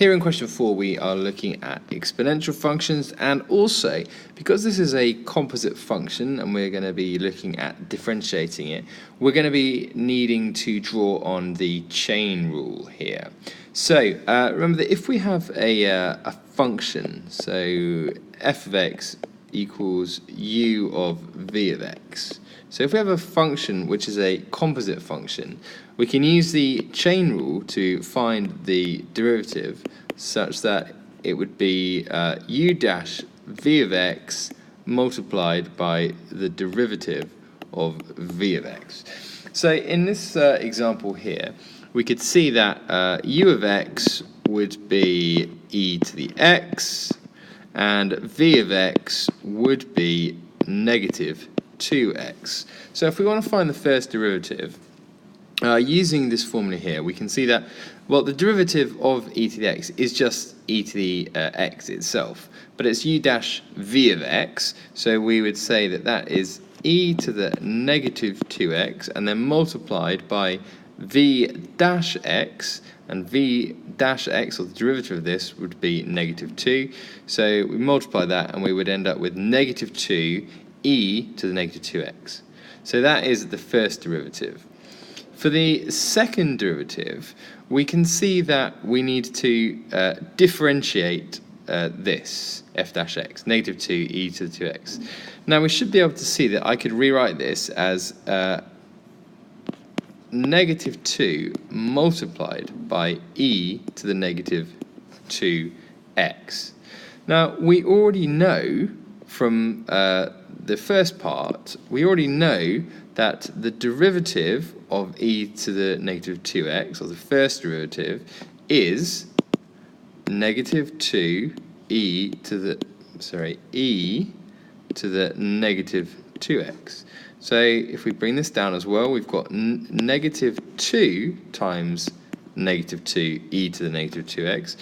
Here in question 4 we are looking at exponential functions, and also because this is a composite function and we're going to be looking at differentiating it, we're going to be needing to draw on the chain rule here. So remember that if we have a function, so f of x equals u of v of x. So if we have a function which is a composite function, we can use the chain rule to find the derivative such that it would be u dash v of x multiplied by the derivative of v of x. So in this example here, we could see that u of x would be e to the x, and v of x would be negative 2x. So if we want to find the first derivative, using this formula here, we can see that, well, the derivative of e to the x is just e to the x itself, but it's u dash v of x, so we would say that that is e to the negative 2x, and then multiplied by v dash x, and v dash x, or the derivative of this, would be negative 2. So we multiply that and we would end up with negative 2 e to the negative 2x. So that is the first derivative. For the second derivative, we can see that we need to differentiate this f dash x, negative 2 e to the 2x. Now we should be able to see that I could rewrite this as negative 2 multiplied by e to the negative 2x. Now we already know from the first part, we already know that the derivative of e to the negative 2x, or the first derivative, is negative 2 e to the negative 2x. So if we bring this down as well, we've got negative 2 times negative 2 e to the negative 2x,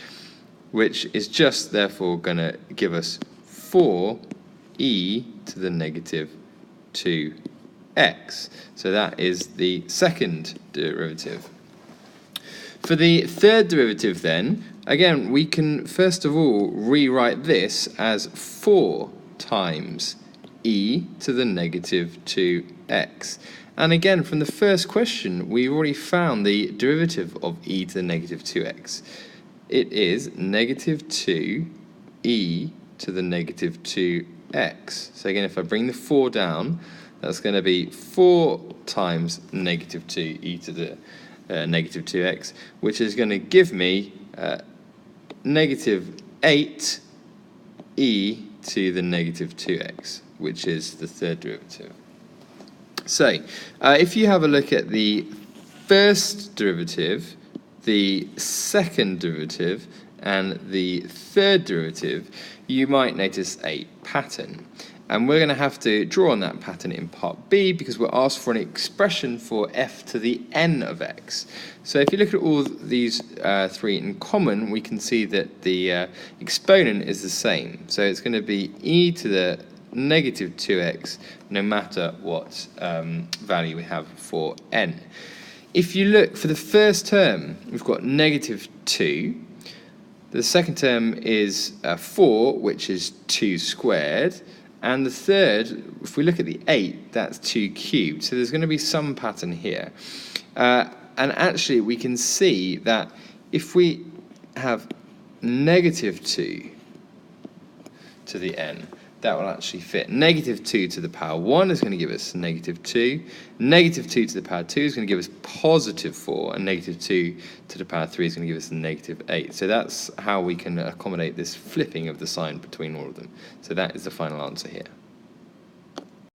which is just therefore going to give us 4 e to the negative 2x. So that is the second derivative. For the third derivative then, again, we can first of all rewrite this as 4 times e to the negative 2x. And again, from the first question, we already found the derivative of e to the negative 2x. It is negative 2 e to the negative 2x. So again, if I bring the 4 down, that's going to be 4 times negative 2 e to the negative 2x, which is going to give me negative 8 e to the negative 2x, which is the third derivative. So if you have a look at the first derivative, the second derivative, and the third derivative, you might notice a pattern. And we're going to have to draw on that pattern in part B, because we're asked for an expression for f to the n of x. So if you look at all these three in common, we can see that the exponent is the same. So it's going to be e to the negative 2x, no matter what value we have for n. If you look for the first term, we've got negative 2. The second term is 4, which is 2 squared. And the third, if we look at the 8, that's 2 cubed. So there's going to be some pattern here. And actually, we can see that if we have negative 2 to the n, that will actually fit. Negative 2 to the power 1 is going to give us negative 2. Negative 2 to the power 2 is going to give us positive 4. And negative 2 to the power 3 is going to give us negative 8. So that's how we can accommodate this flipping of the sign between all of them. So that is the final answer here.